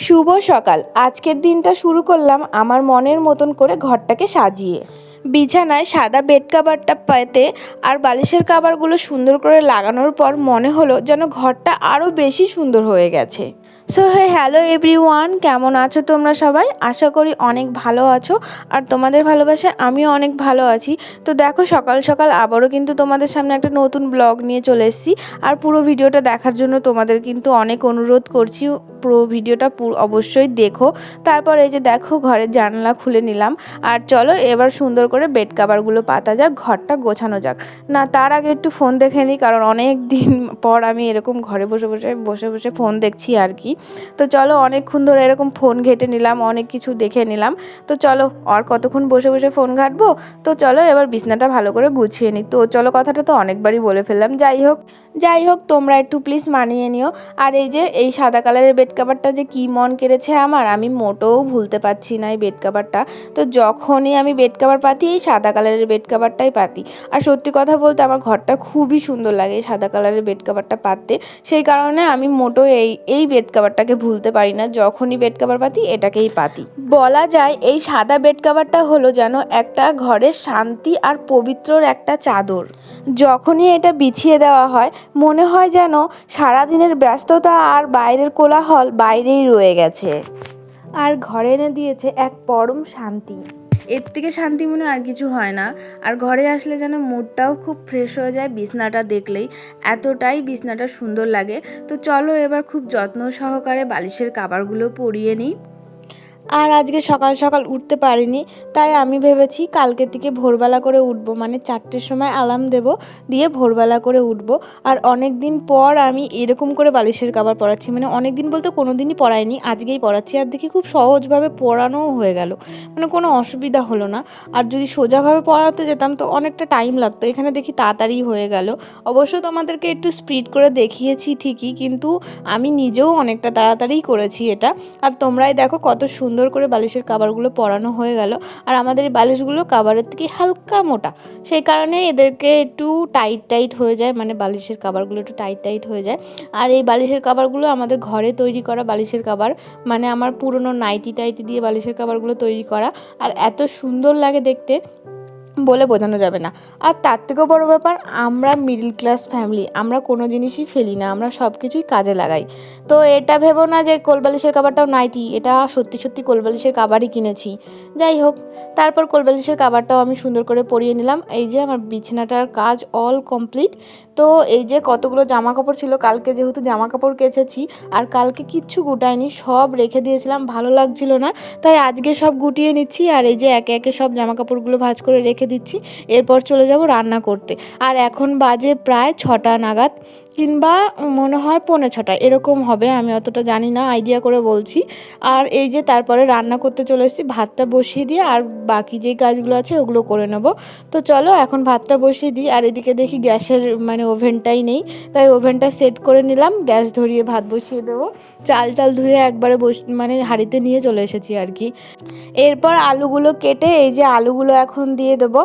শুভ সকাল। আজকের দিনটা শুরু করলাম আমার মনের মতন করে ঘরটাকে সাজিয়ে। বিছানায় সাদা বেড কাভারটা পেতে আর বালিশের কাভারগুলো সুন্দর করে লাগানোর পর মনে হলো যেন ঘরটা আরও বেশি সুন্দর হয়ে গেছে। সো হ্যালো এভরিওয়ান, কেমন আছো তোমরা সবাই? আশা করি অনেক ভালো আছো আর তোমাদের ভালোবাসায় আমিও অনেক ভালো আছি। তো দেখো, সকাল সকাল আবারও কিন্তু তোমাদের সামনে একটা নতুন ব্লগ নিয়ে চলে এসেছি। আর পুরো ভিডিওটা দেখার জন্য তোমাদের কিন্তু অনেক অনুরোধ করছি, পুরো ভিডিওটা অবশ্যই দেখো। তারপর এই যে দেখো, ঘরের জানলা খুলে নিলাম। আর চলো এবার সুন্দর করে বেড কাভারগুলো পাতা যাক, ঘরটা গোছানো যাক। না, তার আগে একটু ফোন দেখে নিই, কারণ অনেক দিন পর আমি এরকম ঘরে বসে বসে ফোন দেখছি আর কি। তো চলো, অনেকক্ষণ ধরে এরকম ফোন ঘেঁটে নিলাম, অনেক কিছু দেখে নিলাম। তো চলো, আর কতক্ষণ বসে বসে ফোন ঘাঁটবো। তো চলো এবার বিছনাটা ভালো করে গুছিয়ে নিই। তো চলো, কথাটা তো অনেকবারই বলে ফেললাম। যাই হোক তোমরা একটু প্লিজ মানিয়ে নিও। আর এই যে এই সাদা কালারের বেড কাভারটা যে কি মন কেড়েছে আমার, আমি মোটেও ভুলতে পারছি না এই বেড কাভারটা। তো যখনই আমি বেড কাভার পাতি, এই সাদা কালারের বেড কাভারটাই পাতি। আর সত্যি কথা বলতে আমার ঘরটা খুবই সুন্দর লাগে এই সাদা কালারের বেড কাভারটা পাততে। সেই কারণে আমি মোটেও এই বেড কাভারটাকে ভুলতে পারি না, যখনই বেড কাভার পাতি এটাকেই পাতি। বলা যায় এই সাদা বেড কাভারটা হলো যেন একটা ঘরের শান্তি আর পবিত্রর একটা চাদর। যখনই এটা বিছিয়ে দেওয়া হয় মনে হয় যেন সারাদিনের ব্যস্ততা আর বাইরের কোলাহল বাইরেই রয়ে গেছে, আর ঘরে এনে দিয়েছে এক পরম শান্তি। এর থেকে শান্তি মনে আর কিছু হয় না। আর ঘরে আসলে যেন মুডটাও খুব ফ্রেশ হয়ে যায় বিছনাটা দেখলেই, এতটাই বিছনাটা সুন্দর লাগে। তো চলো এবার খুব যত্ন সহকারে বালিশের কাভারগুলো পরিয়ে নিই। আর আজকে সকাল সকাল উঠতে পারিনি, তাই আমি ভেবেছি কালকে থেকে ভোরবেলা করে উঠবো, মানে 4টের সময় অ্যালার্ম দেবো, দিয়ে ভোরবেলা করে উঠবো। আর অনেক দিন পর আমি এরকম করে বালিশের কাভার পরাচ্ছি, মানে অনেক দিন বলতে কোনো দিনই পরাইনি, আজকেই পরাচ্ছি। আর দেখি খুব সহজভাবে পরানোও হয়ে গেল, মানে কোনো অসুবিধা হলো না। আর যদি সোজাভাবে পরাতে যেতাম তো অনেকটা টাইম লাগতো, এখানে দেখি তাড়াতাড়ি হয়ে গেল। অবশ্য তোমাদেরকে একটু স্পিড করে দেখিয়েছি ঠিকই, কিন্তু আমি নিজেও অনেকটা তাড়াতাড়িই করেছি এটা। আর তোমরাই দেখো কত সুন্দর করে বালিশের কাভারগুলো পরানো হয়ে গেল। আর আমাদের এই বালিশগুলো কাভারের থেকে হালকা মোটা, সেই কারণে এদেরকে একটু টাইট হয়ে যায়, মানে বালিশের কাভারগুলো একটু টাইট হয়ে যায়। আর এই বালিশের কাভারগুলো আমাদের ঘরে তৈরি করা বালিশের কাভার, মানে আমার পুরনো নাইটি দিয়ে বালিশের কাভারগুলো তৈরি করা। আর এত সুন্দর লাগে দেখতে, বলে বোঝানো যাবে না। আর তার থেকেও বড় ব্যাপার, আমরা মিডল ক্লাস ফ্যামিলি, আমরা কোনো জিনিসই ফেলি না, আমরা সব কিছুই কাজে লাগাই। তো এটা ভেবো না যে কোলবালিশের কাভারটাও নাইটি, এটা সত্যি কোলবালিশের কাভারই কিনেছি। যাই হোক, তারপর কোলবালিশের কাভারটাও আমি সুন্দর করে পরিয়ে নিলাম। এই যে আমার বিছানাটার কাজ অল কমপ্লিট। তো এই যে কতগুলো জামা কাপড় ছিল, কালকে যেহেতু জামা কাপড় কেচেছি আর কালকে কিচ্ছু গুটাইনি, সব রেখে দিয়েছিলাম, ভালো লাগছিল না, তাই আজকে সব গুটিয়ে নিচ্ছি। আর এই যে একে একে সব জামা কাপড়গুলো ভাঁজ করে রেখে দিচ্ছি, এরপর চলে যাব রান্না করতে। আর এখন বাজে প্রায় 6টা নাগাদ, কিংবা মনে হয় 5:45 এরকম হবে, আমি অতটা জানি না, আইডিয়া করে বলছি। আর এই যে তারপরে রান্না করতে চলে এসেছি, ভাতটা বসিয়ে দিয়ে আর বাকি যে কাজগুলো আছে ওগুলো করে নেব। তো চলো এখন ভাতটা বসিয়ে দিই। আর এদিকে দেখি গ্যাসের মানে ওভেনটাই নেই, তাই ওভেনটা সেট করে নিলাম, গ্যাস ধরিয়ে ভাত বসিয়ে দেবো। চাল ধুয়ে একবারে মানে হাঁড়িতে নিয়ে চলে এসেছি আর কি। এরপর আলুগুলো কেটে এই যে আলুগুলো এখন দিয়ে দেবো।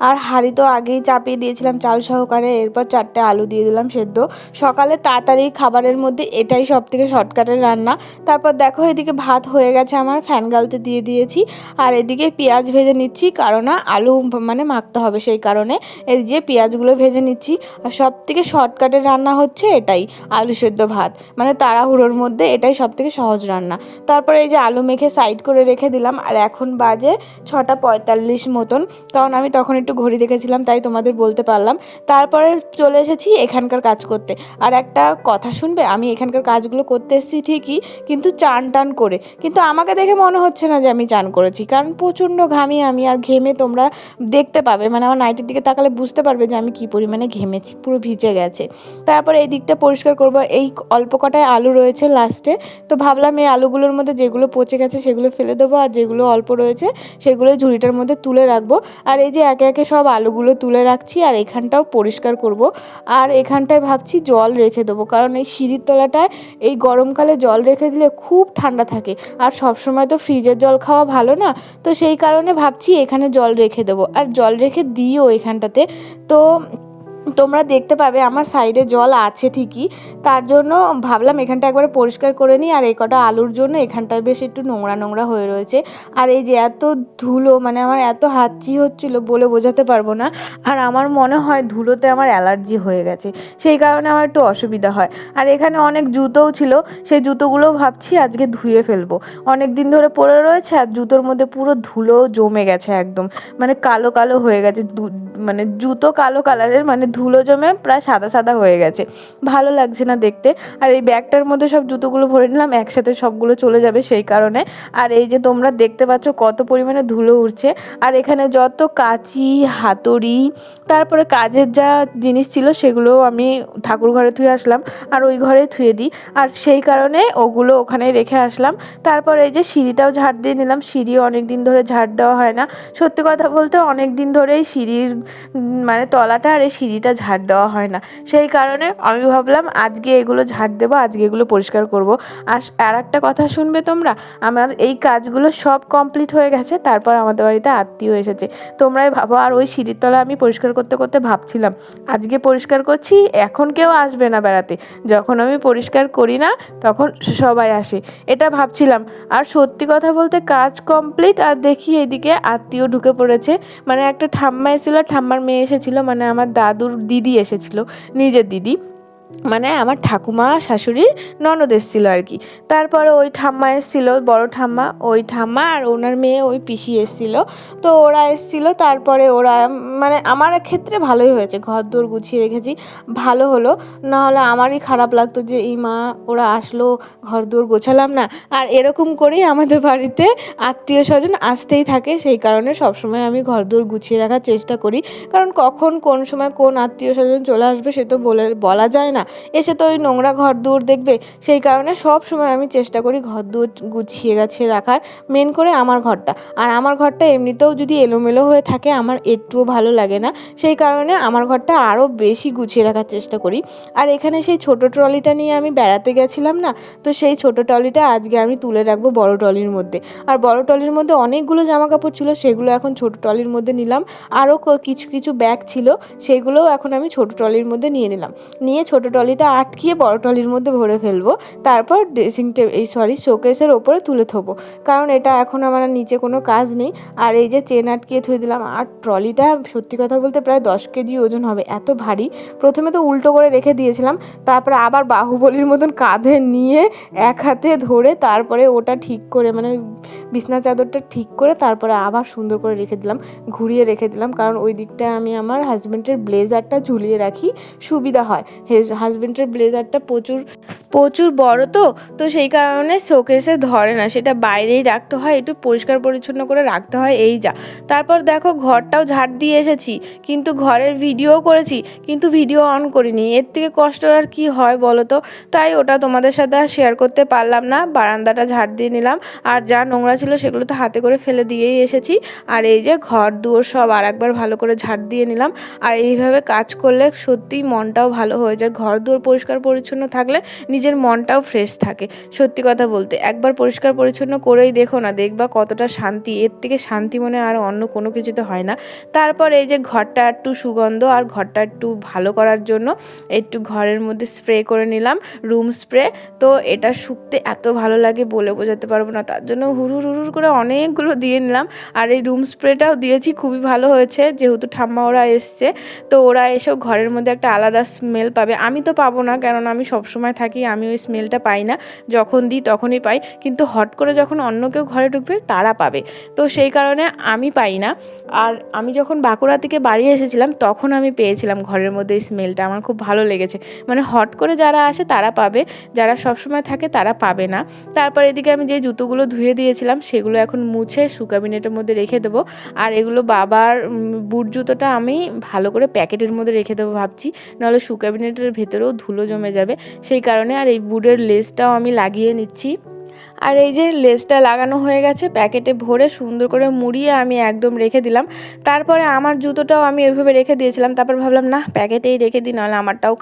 আর হাঁড়ি তো আগেই চাপিয়ে দিয়েছিলাম চাল সহকারে, এরপর 4টে আলু দিয়ে দিলাম সেদ্ধ। সকালে তাড়াতাড়ি খাবারের মধ্যে এটাই সব থেকে শর্টকাটের রান্না। তারপর দেখো এদিকে ভাত হয়ে গেছে আমার, ফ্যান গালতে দিয়ে দিয়েছি। আর এদিকে পেঁয়াজ ভেজে নিচ্ছি, কারণ আলু মানে মাখতে হবে, সেই কারণে এই যে পেঁয়াজগুলো ভেজে নিচ্ছি। আর সব থেকে শর্টকাটের রান্না হচ্ছে এটাই, আলু সেদ্ধ ভাত, মানে তাড়াহুড়োর মধ্যে এটাই সব থেকে সহজ রান্না। তারপরে এই যে আলু মেখে সাইড করে রেখে দিলাম। আর এখন বাজে 6:45 মতন, কারণ আমি তখন একটু ঘড়ি দেখেছিলাম তাই তোমাদের বলতে পারলাম। তারপরে চলে এসেছি এখানকার কাজ করতে। আর একটা কথা শুনবে, আমি এখানকার কাজগুলো করতে এসেছি ঠিকই, কিন্তু চান টান করে, কিন্তু আমাকে দেখে মনে হচ্ছে না যে আমি চান করেছি, কারণ প্রচণ্ড ঘামি আমি। আর ঘেমে তোমরা দেখতে পাবে, মানে আমার নাইটির দিকে তাকালে বুঝতে পারবে যে আমি কী পরিমাণে ঘেমেছি, পুরো ভিজে গেছে। তারপরে এই দিকটা পরিষ্কার করব, এই অল্প কটায় আলু রয়েছে লাস্টে, তো ভাবলাম এই আলুগুলোর মধ্যে যেগুলো পচে গেছে সেগুলো ফেলে দেবো, আর যেগুলো অল্প রয়েছে সেগুলো ঝুড়িটার মধ্যে তুলে রাখবো। আর এই যে একে একে সব আলুগুলো তুলে রাখছি, আর এখানটাও পরিষ্কার করব। আর এখানটায় ভাবছি জল রেখে দেবো, কারণ এই সিঁড়ির তলাটায় এই গরমকালে জল রেখে দিলে খুব ঠান্ডা থাকে, আর সবসময় তো ফ্রিজের জল খাওয়া ভালো না, তো সেই কারণে ভাবছি এখানে জল রেখে দেবো। আর জল রেখে দিও এখানটাতে। তো তোমরা দেখতে পাবে আমার সাইডে জল আছে ঠিকই, তার জন্য ভাবলাম এখানটা একবারে পরিষ্কার করে নিই। আর এই কটা আলুর জন্য এখানটায় বেশ একটু নোংরা নোংরা হয়ে রয়েছে। আর এই যে এত ধুলো, মানে আমার এত হাঁচি হচ্ছিল বলে বোঝাতে পারবো না। আর আমার মনে হয় ধুলোতে আমার অ্যালার্জি হয়ে গেছে, সেই কারণে আমার একটু অসুবিধা হয়। আর এখানে অনেক জুতোও ছিল, সেই জুতোগুলোও ভাবছি আজকে ধুয়ে ফেলবো। অনেক দিন ধরে পরে রয়েছে আর জুতোর মধ্যে পুরো ধুলো জমে গেছে একদম, মানে কালো কালো হয়ে গেছে। মানে জুতো কালো কালারের, মানে ধুলো জমে প্রায় সাদা সাদা হয়ে গেছে, ভালো লাগছে না দেখতে। আর এই ব্যাগটার মধ্যে সব জুতোগুলো ভরে নিলাম, একসাথে সবগুলো চলে যাবে সেই কারণে। আর এই যে তোমরা দেখতে পাচ্ছ কত পরিমাণে ধুলো উঠছে। আর এখানে যত কাঁচি, হাতুড়ি, তারপরে কাজের যা জিনিস ছিল সেগুলোও আমি ঠাকুর ঘরে থুয়ে আসলাম, আর ওই ঘরে থুয়ে দিই। আর সেই কারণে ওগুলো ওখানে রেখে আসলাম। তারপর এই যে সিঁড়িটাও ঝাড় দিয়ে নিলাম, সিঁড়িও অনেক দিন ধরে ঝাড় দেওয়া হয় না। সত্যি কথা বলতে অনেক দিন ধরেই সিঁড়ির মানে তলাটা আর এই সিঁড়িটা ঝাড় দেওয়া হয় না, সেই কারণে আমি ভাবলাম আজকে এগুলো ঝাড় দেবো, আজকে এগুলো পরিষ্কার করব। আর একটা কথা শুনবে তোমরা, আমার এই কাজগুলো সব কমপ্লিট হয়ে গেছে, তারপর আমাদের বাড়িতে আত্মীয় এসেছে। তোমরাই ভাবো। আর ওই সিঁড়ির তলা আমি পরিষ্কার করতে করতে ভাবছিলাম আজকে পরিষ্কার করছি, এখন কেউ আসবে না বেড়াতে, যখন আমি পরিষ্কার করি না তখন সবাই আসে, এটা ভাবছিলাম। আর সত্যি কথা বলতে কাজ কমপ্লিট, আর দেখি এদিকে আত্মীয় ঢুকে পড়েছে। মানে একটা ঠাম্মা এসেছিলো, ঠাম্মার মেয়ে এসেছিলো, মানে আমার দাদুর দিদি এসেছিলো, নিজের দিদি, মানে আমার ঠাকুমা শাশুড়ির ননদ এসেছিল আর কি। তারপরে ওই ঠাম্মা এসেছিলো, বড় ঠাম্মা, ওই ঠাম্মা আর ওনার মেয়ে ওই পিসি এসেছিলো। তো ওরা এসেছিলো, তারপরে ওরা মানে আমার ক্ষেত্রে ভালোই হয়েছে, ঘর দোর গুছিয়ে রেখেছি, ভালো হলো। না হলে আমারই খারাপ লাগতো যে এই মা ওরা আসলো, ঘর দোর গোছালাম না। আর এরকম করেই আমাদের বাড়িতে আত্মীয় স্বজন আসতেই থাকে, সেই কারণে সবসময় আমি ঘর দোর গুছিয়ে রাখার চেষ্টা করি। কারণ কখন কোন সময় কোন আত্মীয় স্বজন চলে আসবে সে তো বলা যায় না, এসে তো ওই নোংরা ঘর দুয়ার দেখবে। সেই কারণে সব সময় আমি চেষ্টা করি ঘর দুয়ার গুছিয়ে গাছিয়ে রাখার, মেন করে আমার ঘরটা। আর আমার ঘরটা এমনিতেও যদি এলোমেলো হয়ে থাকে আমার একটুও ভালো লাগে না, সেই কারণে আমার ঘরটা আরও বেশি গুছিয়ে রাখার চেষ্টা করি। আর এখানে সেই ছোটো ট্রলিটা নিয়ে আমি বেড়াতে গেছিলাম না, তো সেই ছোটো ট্রলিটা আজকে আমি তুলে রাখবো বড় ট্রলির মধ্যে। আর বড় ট্রলির মধ্যে অনেকগুলো জামা কাপড় ছিল, সেগুলো এখন ছোটো ট্রলির মধ্যে নিলাম। আরও কিছু কিছু ব্যাগ ছিল, সেগুলোও এখন আমি ছোটো ট্রলির মধ্যে নিয়ে নিলাম। নিয়ে ছোটো ট্রলিটা আটকিয়ে বড় ট্রলির মধ্যে ভরে ফেলবো, তারপর ড্রেসিং টেবিল শোকেসের ওপরে তুলে থবো, কারণ এটা এখন আমার নিচে কোনো কাজ নেই। আর এই যে চেন আটকিয়ে থুয়ে দিলাম। আর ট্রলিটা সত্যি কথা বলতে প্রায় 10 কেজি ওজন হবে, এত ভারী। প্রথমে তো উল্টো করে রেখে দিয়েছিলাম, তারপরে আবার বাহুবলীর মতন কাঁধে নিয়ে এক হাতে ধরে তারপরে ওটা ঠিক করে, মানে বিছনা চাদরটা ঠিক করে তারপরে আবার সুন্দর করে রেখে দিলাম, ঘুরিয়ে রেখে দিলাম। কারণ ওই দিকটায় আমি আমার হাজব্যান্ডের ব্লেজারটা ঝুলিয়ে রাখি, সুবিধা হয়। হাজব্যান্ডের ব্লেজারটা প্রচুর প্রচুর বড়, তো সেই কারণে শোকেসে ধরে না, সেটা বাইরেই রাখতে হয়, একটু পরিষ্কার পরিচ্ছন্ন করে রাখতে হয়, এই যা। তারপর দেখো ঘরটাও ঝাড় দিয়ে এসেছি, কিন্তু ঘরের ভিডিও করেছি, কিন্তু ভিডিও অন করিনি। এর থেকে কষ্ট আর কি হয় বলো তো, তাই ওটা তোমাদের সাথে আর শেয়ার করতে পারলাম না। বারান্দাটা ঝাড় দিয়ে নিলাম, আর যা নোংরা ছিল সেগুলো তো হাতে করে ফেলে দিয়েই এসেছি। আর এই যে ঘর দুয়ার সব আর একবার ভালো করে ঝাড় দিয়ে নিলাম। আর এইভাবে কাজ করলে সত্যিই মনটাও ভালো হয়ে যায়, ঘর দুয়ার পরিষ্কার পরিচ্ছন্ন থাকলে নিজের মনটাও ফ্রেশ থাকে। সত্যি কথা বলতে একবার পরিষ্কার পরিচ্ছন্ন করেই দেখো না, দেখবা কতটা শান্তি, এর থেকে শান্তি মনে আর অন্য কোনো কিছুতে হয় না। তারপর এই যে ঘরটা একটু সুগন্ধ আর ঘরটা একটু ভালো করার জন্য একটু ঘরের মধ্যে স্প্রে করে নিলাম, রুম স্প্রে। তো এটা শুকতে এত ভালো লাগে বলে বোঝাতে পারবো না, তার জন্য হুড়ুর হুড়ুর করে অনেকগুলো দিয়ে নিলাম। আর এই রুম স্প্রেটাও দিয়েছি, খুবই ভালো হয়েছে, যেহেতু ঠাম্মা ওরা এসছে, তো ওরা এসেও ঘরের মধ্যে একটা আলাদা স্মেল পাবে। আমি তো পাবো না, কেননা আমি সবসময় থাকি, আমি ওই স্মেলটা পাই না, যখন দিই তখনই পাই, কিন্তু হট করে যখন অন্য কেউ ঘরে ঢুকবে তারা পাবে, তো সেই কারণে আমি পাই না। আর আমি যখন বাঁকুড়া থেকে বাড়ি এসেছিলাম তখন আমি পেয়েছিলাম ঘরের মধ্যে এই স্মেলটা, আমার খুব ভালো লেগেছে। মানে হট করে যারা আসে তারা পাবে, যারা সবসময় থাকে তারা পাবে না। তারপর এদিকে আমি যে জুতোগুলো ধুয়ে দিয়েছিলাম সেগুলো এখন মুছে শু ক্যাবিনেটের মধ্যে রেখে দেবো। আর এগুলো বাবার বুট জুতোটা আমি ভালো করে প্যাকেটের মধ্যে রেখে দেবো ভাবছি, নাহলে শু ক্যাবিনেটের ভেতরেও ধুলো জমে যাবে, সেই কারণে। আর এই বুটের লেসটাও আমি লাগিয়ে নিচ্ছি। আর এই যে লেসটা লাগানো হয়ে গেছে, প্যাকেটে ভরে সুন্দর করে মুড়িয়ে আমি একদম রেখে দিলাম। তারপরে আমার জুতোটাও আমি ওইভাবে রেখে দিয়েছিলাম। তারপর ভাবলাম না, প্যাকেটেই রেখে দিই, নাহলে আমারটাও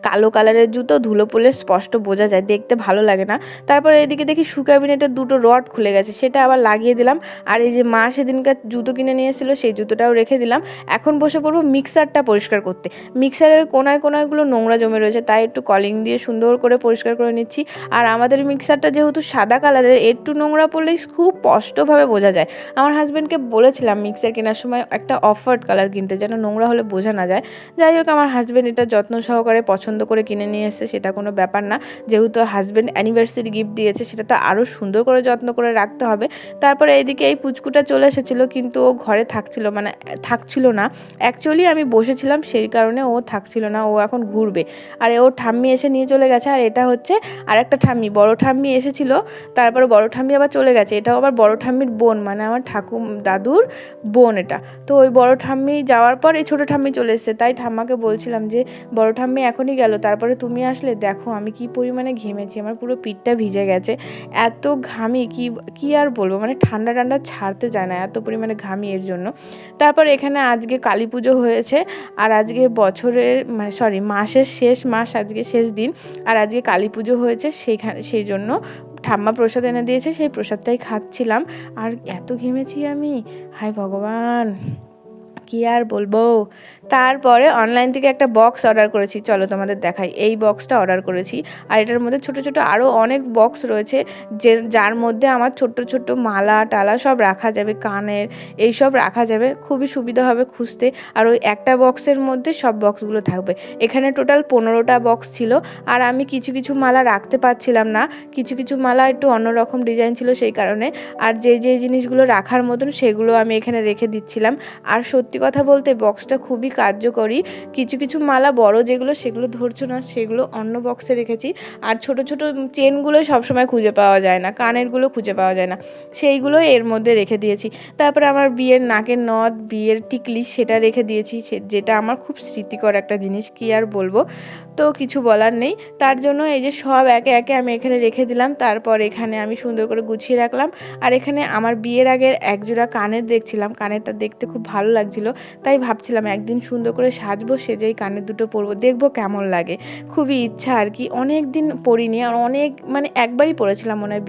কালো কালারের জুতো, ধুলো পড়লে স্পষ্ট বোঝা যায়, দেখতে ভালো লাগে না। তারপরে এদিকে দেখি শু ক্যাবিনেটের দুটো রড খুলে গেছে, সেটা আবার লাগিয়ে দিলাম। আর এই যে মা সেদিনকার জুতো কিনে নিয়ে এসেছিলো, সেই জুতোটাও রেখে দিলাম। এখন বসে পড়বো মিক্সারটা পরিষ্কার করতে। মিক্সারের কোনায় কোনায়গুলো নোংরা জমে রয়েছে, তাই একটু কলিং দিয়ে সুন্দর করে পরিষ্কার করে নিচ্ছি। আর আমাদের মিক্সারটা যেহেতু সাদা কালারের, একটু নোংরা পড়লেই খুব স্পষ্টভাবে বোঝা যায়। আমার হাজব্যান্ডকে বলেছিলাম মিক্সার কেনার সময় একটা অফ হোয়াইট কালার কিনতে, যেন নোংরা হলে বোঝা না যায়। যাই হোক, আমার হাজব্যান্ড এটা যত্ন সহকারে পছন্দ করে কিনে নিয়ে এসেছে, সেটা কোনো ব্যাপার না। যেহেতু হাজব্যান্ড অ্যানিভার্সারি গিফট দিয়েছে, সেটা তো আরও সুন্দর করে যত্ন করে রাখতে হবে। তারপরে এইদিকে এই পুচকুটা চলে এসেছিলো, কিন্তু ও ঘরে থাকছিল না। অ্যাকচুয়ালি আমি বসেছিলাম, সেই কারণে ও থাকছিল না, ও এখন ঘুরবে। আর ওর ঠাম্মি এসে নিয়ে চলে গেছে। আর এটা হচ্ছে আর একটা ঠাম্মি, বড় ঠাম্মি এসেছিল, তারপরে বড় ঠাম্মি আবার চলে গেছে। এটাও আবার বড় ঠাম্মির বোন, মানে আমার দাদুর বোন এটা। তো ওই বড় ঠাম্মি যাওয়ার পর এই ছোটো ঠাম্মি চলে এসেছে। তাই ঠাম্মাকে বলছিলাম যে বড় ঠাম্মি এখনই গেল, তারপরে তুমি আসলে, দেখো আমি কি পরিমাণে ঘেমেছি, আমার পুরো পিঠটা ভিজে গেছে, এত ঘামি, কি আর বলবো, মানে ঠান্ডা ঠান্ডা ছাড়তে যায় না, এত পরিমাণে ঘামি এর জন্য। তারপর এখানে আজকে কালী পুজো হয়েছে, আর আজকে বছরের মাসের শেষ মাস, আজকে শেষ দিন, আর আজকে কালী পুজো হয়েছে, সেই জন্য ঠাম্মা প্রসাদ এনে দিয়েছে, সেই প্রসাদটাই খাচ্ছিলাম। আর এত ঘেমেছি আমি, হায় ভগবান, কি আর বলবো। তারপরে অনলাইন থেকে একটা বক্স অর্ডার করেছি, চলো তোমাদের দেখাই। এই বক্সটা অর্ডার করেছি, আর এটার মধ্যে ছোট ছোট আরও অনেক বক্স রয়েছে, যার মধ্যে আমার ছোট্ট ছোট্ট মালা টালা সব রাখা যাবে, কানের এইসব রাখা যাবে, খুবই সুবিধা হবে খুঁজতে। আর ওই একটা বক্সের মধ্যে সব বক্সগুলো থাকবে। এখানে টোটাল 15টা বক্স ছিল। আর আমি কিছু কিছু মালা রাখতে পারছিলাম না, কিছু কিছু মালা একটু অন্যরকম ডিজাইন ছিল, সেই কারণে। আর যে জিনিসগুলো রাখার মতন, সেগুলো আমি এখানে রেখে দিচ্ছিলাম। আর সত্যি কথা বলতে বক্সটা খুবই কার্যকরী। কিছু কিছু মালা বড় যেগুলো, সেগুলো ধরছো না, সেগুলো অন্য বক্সে রেখেছি। আর ছোট ছোট চেনগুলো সবসময় খুঁজে পাওয়া যায় না, কানেরগুলো খুঁজে পাওয়া যায় না, সেইগুলো এর মধ্যে রেখে দিয়েছি। তারপরে আমার বিয়ের নাকের নথ, বিয়ের টিকলি, সেটা রেখে দিয়েছি, যেটা আমার খুব স্মৃতিকর একটা জিনিস, কি আর বলবো। তো কিছু বলার নেই, তার জন্য এই যে সব একে একে আমি এখানে রেখে দিলাম। তারপর এখানে আমি সুন্দর করে গুছিয়ে রাখলাম। আর এখানে আমার বিয়ের আগের একজোড়া কানের দেখছিলাম, কানেরটা দেখতে খুব ভালো লাগছিল, তাই ভাবছিলাম একদিন সুন্দর করে সাজবো, সেজেই কানের দুটো পরবো, দেখবো কেমন লাগে। খুবই ইচ্ছা আর কি, অনেক দিন পরিনি, আর মানে একবারই পরেছিলাম মনে হয়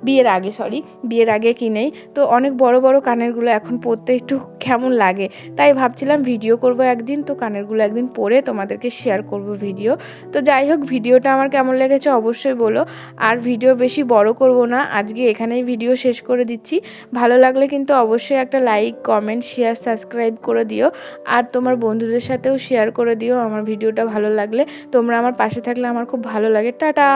বিয়ের আগে কিনেই। তো অনেক বড় বড় কানেরগুলো এখন পরতে একটু কেমন লাগে, তাই ভাবছিলাম ভিডিও করব একদিন, তো কানেরগুলো একদিন পরে তোমাদেরকে শেয়ার করব ভিডিও। তো যাই হোক, ভিডিওটা আমার কেমন লেগেছে অবশ্যই বলো। আর ভিডিও বেশি বড় করব না, আজকে এখানেই ভিডিও শেষ করে দিচ্ছি। ভালো লাগলে কিন্তু অবশ্যই একটা লাইক, কমেন্ট, শেয়ার, সাবস্ক্রাইব করে দিও। আর তোমার বন্ধুদের সাথেও শেয়ার করে দিও আমার ভিডিওটা ভালো লাগলে। তোমরা আমার পাশে থাকলে আমার খুব ভালো লাগে। টাটা।